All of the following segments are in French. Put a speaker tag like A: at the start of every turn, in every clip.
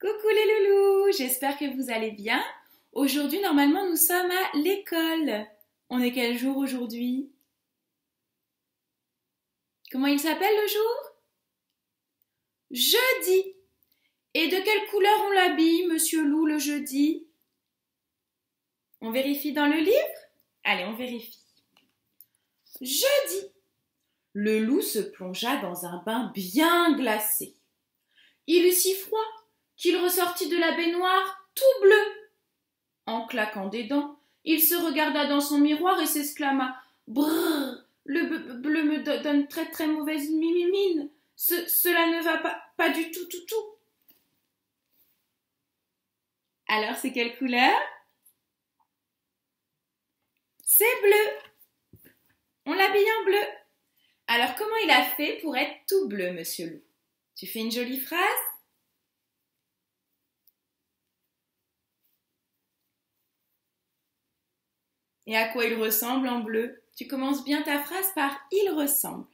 A: Coucou les loulous, j'espère que vous allez bien. Aujourd'hui, normalement, nous sommes à l'école. On est quel jour aujourd'hui? Comment il s'appelle le jour? Jeudi. Et de quelle couleur on l'habille, monsieur Loup, le jeudi? On vérifie dans le livre? Allez, on vérifie. Jeudi. Le loup se plongea dans un bain bien glacé. Il eut si froid qu'il ressortit de la baignoire tout bleu. En claquant des dents, il se regarda dans son miroir et s'exclama « Brrr, le bleu me donne très très mauvaise mine. Cela ne va pas du tout. » Alors c'est quelle couleur? C'est bleu. On l'habille en bleu. Alors comment il a fait pour être tout bleu, monsieur Loup? Tu fais une jolie phrase? Et à quoi il ressemble en bleu? Tu commences bien ta phrase par « il ressemble ».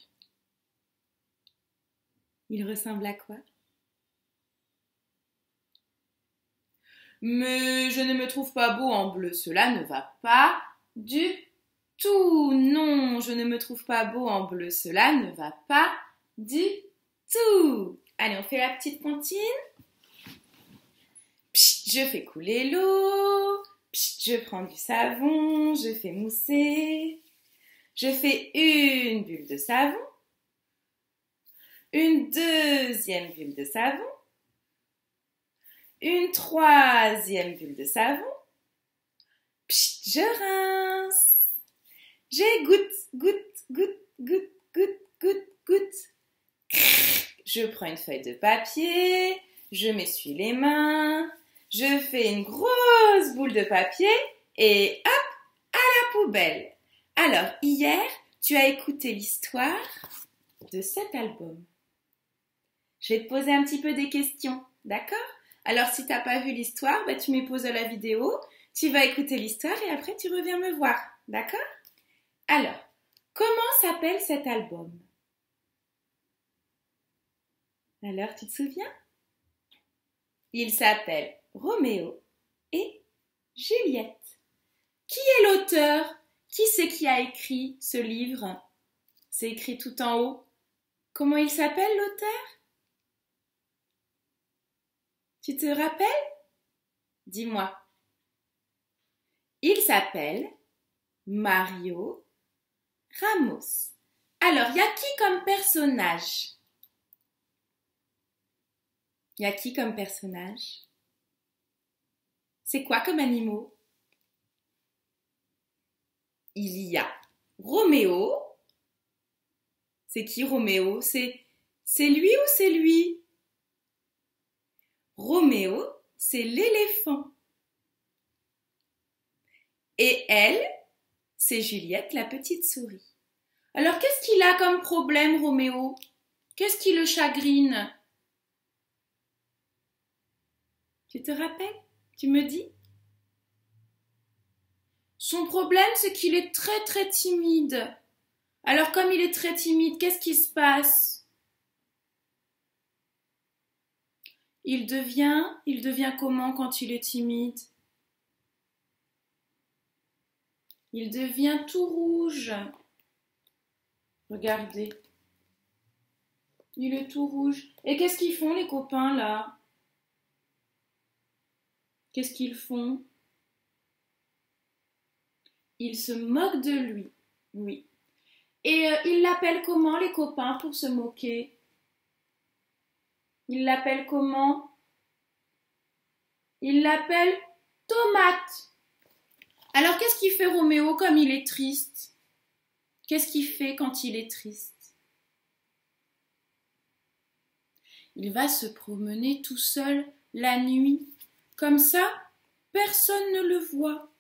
A: Il ressemble à quoi? Mais je ne me trouve pas beau en bleu, cela ne va pas du tout. Non, je ne me trouve pas beau en bleu, cela ne va pas du tout. Allez, on fait la petite comptine. Psst, je fais couler l'eau. Psst, je prends du savon, je fais mousser. Je fais une bulle de savon. Une deuxième bulle de savon. Une troisième bulle de savon. Psst, je rince. J'égoutte. Je prends une feuille de papier. Je m'essuie les mains. Je fais une grosse boule de papier et hop, à la poubelle. Alors, hier, tu as écouté l'histoire de cet album. Je vais te poser un petit peu des questions, d'accord? Alors, si tu n'as pas vu l'histoire, tu mets pause à la vidéo, tu vas écouter l'histoire et après, tu reviens me voir, d'accord? Alors, comment s'appelle cet album? Alors, tu te souviens? Il s'appelle Roméo et Juliette. Qui est l'auteur? Qui c'est qui a écrit ce livre? C'est écrit tout en haut. Comment il s'appelle l'auteur? Tu te rappelles? Dis-moi. Il s'appelle Mario Ramos. Alors, il y a qui comme personnage? Il y a qui comme personnage? C'est quoi comme animaux? Il y a Roméo. C'est qui Roméo? C'est lui ou c'est lui? Roméo, c'est l'éléphant. Et elle, c'est Juliette, la petite souris. Alors, qu'est-ce qu'il a comme problème, Roméo? Qu'est-ce qui le chagrine? Tu te rappelles? Tu me dis? Son problème, c'est qu'il est très très timide. Alors, comme il est très timide, qu'est-ce qui se passe? Il devient comment quand il est timide? Il devient tout rouge. Regardez. Il est tout rouge. Et qu'est-ce qu'ils font les copains là? Qu'est-ce qu'ils font? Ils se moquent de lui. Oui. Et ils l'appellent comment les copains pour se moquer? Ils l'appellent comment? Ils l'appellent Tomate. Alors qu'est-ce qu'il fait Roméo comme il est triste? Qu'est-ce qu'il fait quand il est triste? Il va se promener tout seul la nuit. Comme ça, personne ne le voit.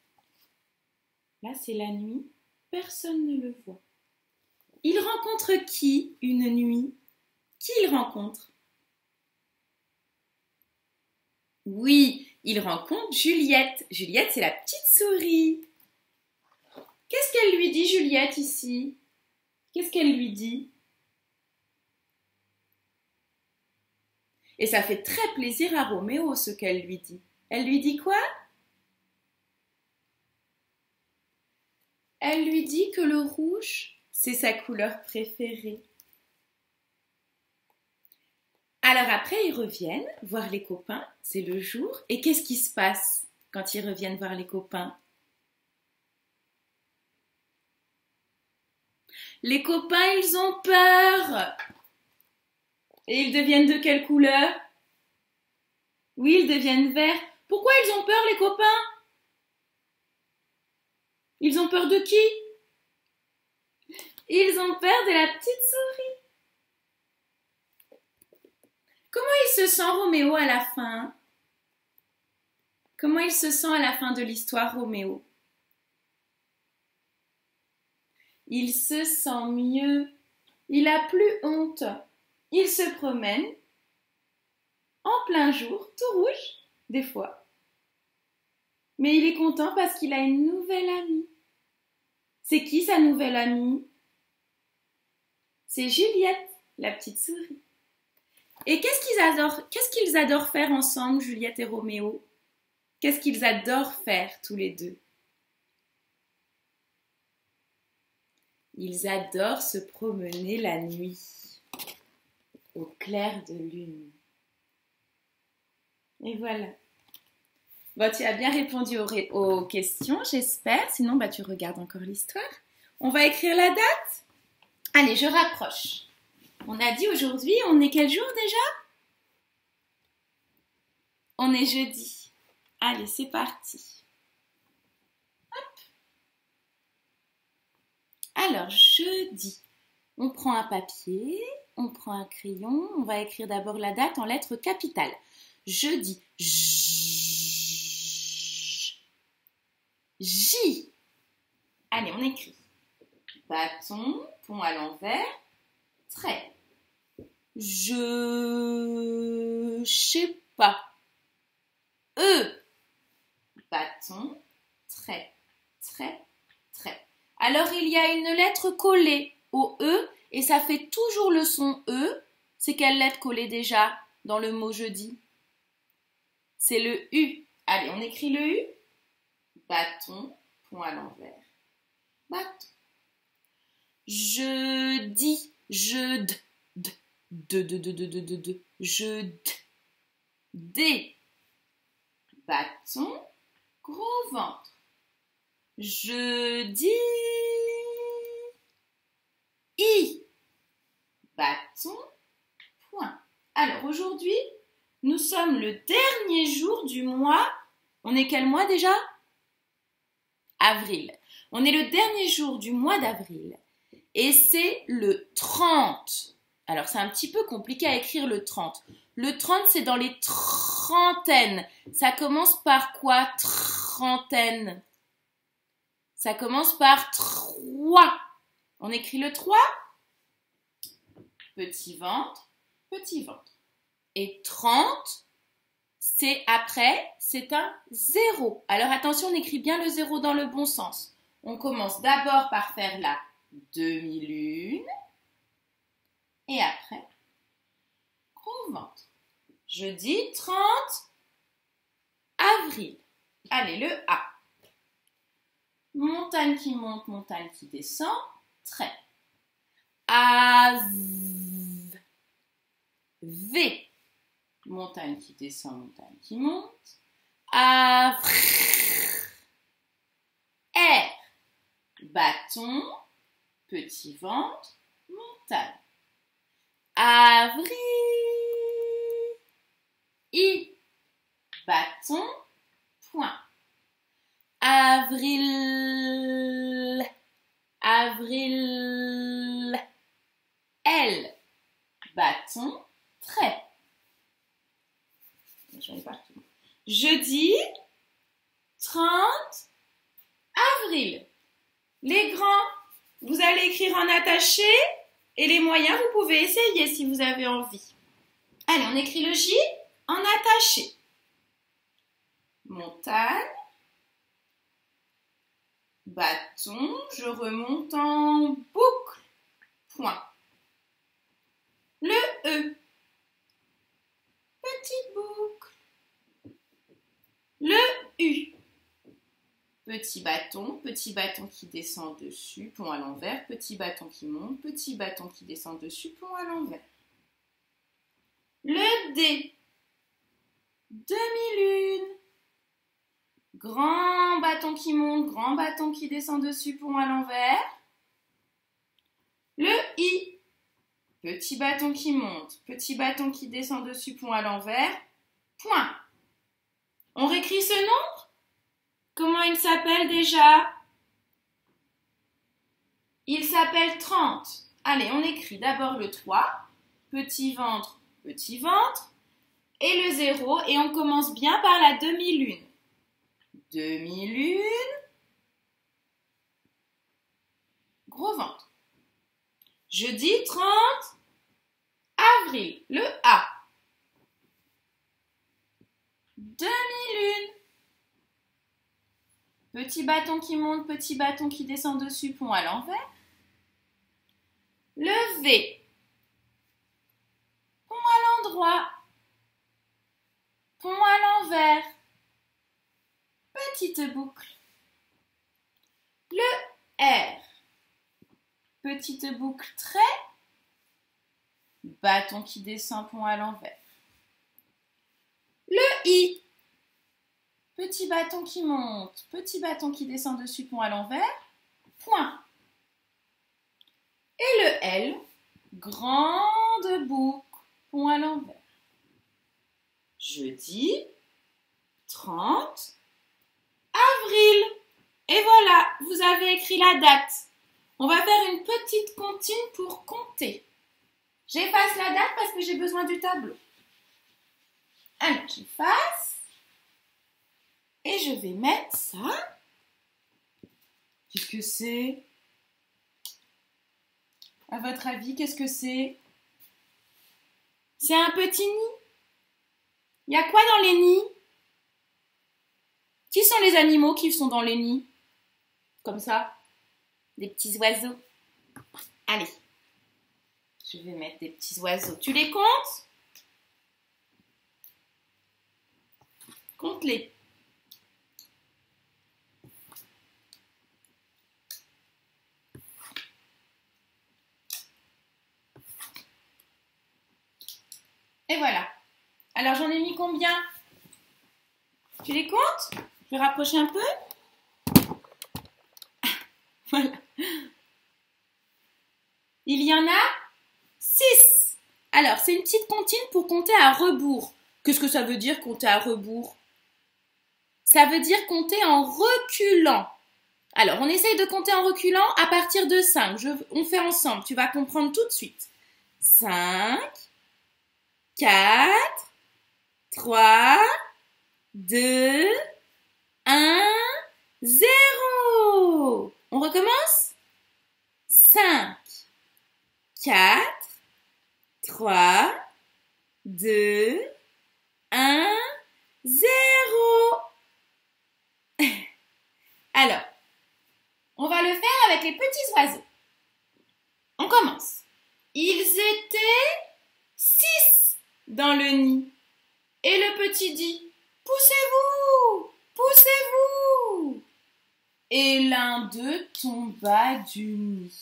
A: Là, c'est la nuit, personne ne le voit. Il rencontre qui une nuit? Qui il rencontre? Oui, il rencontre Juliette. Juliette, c'est la petite souris. Qu'est-ce qu'elle lui dit, Juliette, ici? Qu'est-ce qu'elle lui dit? Et ça fait très plaisir à Roméo ce qu'elle lui dit. Elle lui dit quoi? Elle lui dit que le rouge, c'est sa couleur préférée. Alors après, ils reviennent voir les copains, c'est le jour. Et qu'est-ce qui se passe quand ils reviennent voir les copains? Les copains, ils ont peur. Et ils deviennent de quelle couleur? Oui, ils deviennent verts. Pourquoi ils ont peur, les copains? Ils ont peur de qui? Ils ont peur de la petite souris. Comment il se sent, Roméo, à la fin? Comment il se sent à la fin de l'histoire, Roméo? Il se sent mieux. Il n'a plus honte. Il se promène en plein jour, tout rouge, des fois. Mais il est content parce qu'il a une nouvelle amie. C'est qui sa nouvelle amie? C'est Juliette, la petite souris. Et qu'est-ce qu'ils adorent faire ensemble, Juliette et Roméo? Qu'est-ce qu'ils adorent faire tous les deux? Ils adorent se promener la nuit, au clair de lune. Et voilà. Bon, tu as bien répondu aux questions, j'espère. Sinon, tu regardes encore l'histoire. On va écrire la date. Allez, je rapproche. On a dit aujourd'hui, on est quel jour déjà? On est jeudi. Allez, c'est parti. Hop. Alors, jeudi. On prend un papier, on prend un crayon. On va écrire d'abord la date en lettres capitales. Jeudi. J. Allez, on écrit. Bâton, pont à l'envers, trait. Je sais pas. E. Bâton, trait, trait, trait. Alors, il y a une lettre collée au E et ça fait toujours le son E. C'est quelle lettre collée déjà dans le mot jeudi? C'est le U. Allez, on écrit le U. Bâton, pont à l'envers. Bâton. Jeudi, je D. Bâton, gros ventre. Jeudi. I. Bâton, point. Alors aujourd'hui, nous sommes le dernier jour du mois. On est quel mois déjà? Avril. On est le dernier jour du mois d'avril. Et c'est le 30. Alors, c'est un petit peu compliqué à écrire le 30. Le 30, c'est dans les trentaines. Ça commence par quoi, trentaine? Ça commence par 3. On écrit le 3. Petit ventre, petit ventre. Et 30, c'est après, c'est un 0. Alors, attention, on écrit bien le 0 dans le bon sens. On commence d'abord par faire la demi-lune. Et après, gros ventre. Jeudi 30 avril. Allez, le A. Montagne qui monte, montagne qui descend, trait. A, V. Montagne qui descend, montagne qui monte. A, R. Bâton, petit ventre, montagne. Avril. I. Bâton, point. Avril. Avril. L. Bâton, trait. J'en ai partout. Jeudi 30 avril. Les grands, vous allez écrire en attaché et les moyens, vous pouvez essayer si vous avez envie. Allez, on écrit le J en attaché. Montagne. Bâton, je remonte en boucle. Point. Le E. petite boucle. Le U. Petit bâton qui descend dessus, pont à l'envers, petit bâton qui monte, petit bâton qui descend dessus, pont à l'envers. Le D. Demi-lune. Grand bâton qui monte, grand bâton qui descend dessus, pont à l'envers. Le I. Petit bâton qui monte, petit bâton qui descend dessus, pont à l'envers, point. On réécrit ce nombre? Comment il s'appelle déjà? Il s'appelle 30. Allez, on écrit d'abord le 3, petit ventre, et le 0, et on commence bien par la demi-lune. Demi-lune, gros ventre. Jeudi 30 avril, le A. Demi-lune. Petit bâton qui monte, petit bâton qui descend dessus, pont à l'envers. Le V. Pont à l'endroit. Pont à l'envers. Petite boucle. Le R. Petite boucle trait. Bâton qui descend, pont à l'envers. Le I. Petit bâton qui monte, petit bâton qui descend dessus, pont à l'envers, point. Et le L, grande boucle, pont à l'envers. Jeudi 30 avril. Et voilà, vous avez écrit la date. On va faire une petite comptine pour compter. J'efface la date parce que j'ai besoin du tableau. Alors, j'efface. Et je vais mettre ça. Qu'est-ce que c'est? À votre avis, qu'est-ce que c'est? C'est un petit nid. Il y a quoi dans les nids? Qui sont les animaux qui sont dans les nids? Comme ça. Des petits oiseaux. Allez. Je vais mettre des petits oiseaux. Tu les comptes? Compte-les. Et voilà. Alors, j'en ai mis combien? Tu les comptes? Je vais rapprocher un peu. Voilà. Il y en a 6. Alors, c'est une petite comptine pour compter à rebours. Qu'est-ce que ça veut dire, compter à rebours? Ça veut dire compter en reculant. Alors, on essaye de compter en reculant à partir de 5. On fait ensemble. Tu vas comprendre tout de suite. 5, 4, 3, 2, 1, 0. On recommence? 5, 4, 3, 2, 1, 0. Alors, on va le faire avec les petits oiseaux. On commence. Ils étaient 6 dans le nid. Et le petit dit, poussez-vous, poussez-vous. Et l'un d'eux tomba du nid.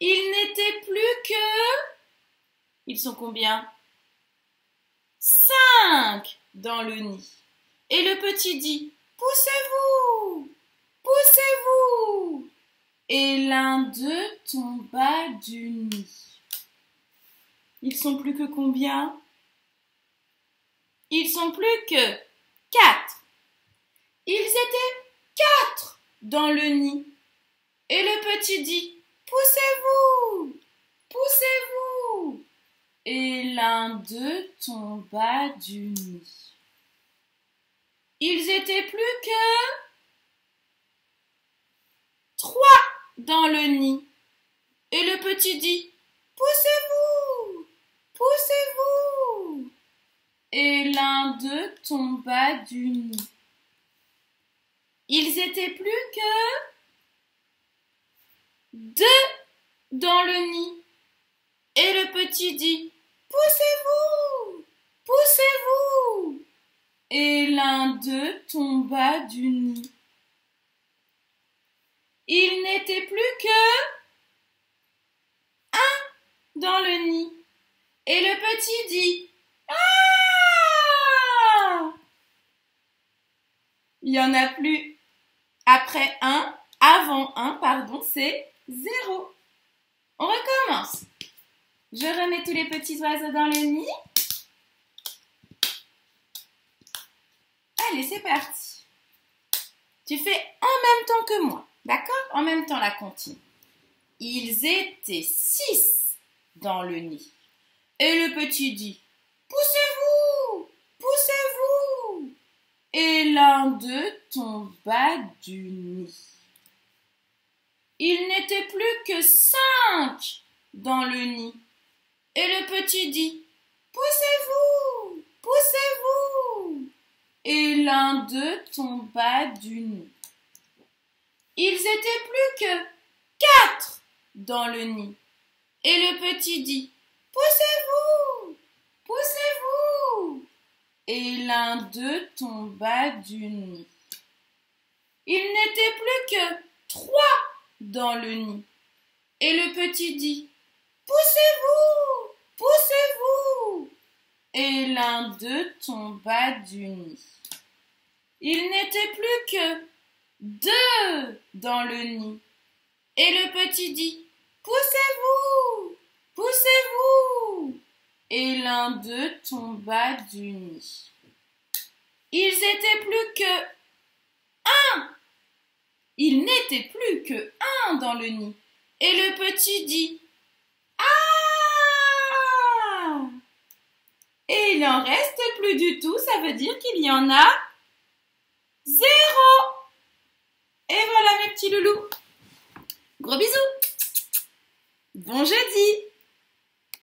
A: Il n'était plus que... Ils sont combien? 5 dans le nid. Et le petit dit, poussez-vous, poussez-vous. Et l'un d'eux tomba du nid. Ils sont plus que combien? Ils sont plus que 4. Ils étaient 4 dans le nid. Et le petit dit, poussez-vous, poussez-vous. Et l'un d'eux tomba du nid. Ils étaient plus que 3 dans le nid. Et le petit dit, poussez-vous, poussez-vous. Et l'un d'eux tomba du nid. Ils étaient plus que 2 dans le nid. Et le petit dit, poussez-vous, poussez-vous. Et l'un d'eux tomba du nid. Il n'était plus que un dans le nid. Et le petit dit, ah! Il n'y en a plus. Après un, avant un, pardon, c'est 0. On recommence. Je remets tous les petits oiseaux dans le nid. Allez, c'est parti. Tu fais en même temps que moi, d'accord? En même temps la comptine. Ils étaient 6 dans le nid. Et le petit dit, poussez-vous, poussez-vous. Et l'un d'eux tomba du nid. Il n'était plus que 5 dans le nid. Et le petit dit, poussez-vous, poussez-vous. Et l'un d'eux tomba du nid. Ils étaient plus que 4 dans le nid. Et le petit dit, poussez-vous, poussez-vous. Et l'un d'eux tomba du nid. Il n'était plus que 3 dans le nid. Et le petit dit, poussez-vous, poussez-vous. Et l'un d'eux tomba du nid. Il n'était plus que 2 dans le nid. Et le petit dit, poussez-vous, poussez-vous. Et l'un d'eux tomba du nid. Ils étaient plus que 1. Il n'était plus que 1 dans le nid. Et le petit dit, ah! Et il n'en reste plus du tout, ça veut dire qu'il y en a 0. Et voilà mes petits loulous. Gros bisous. Bon jeudi.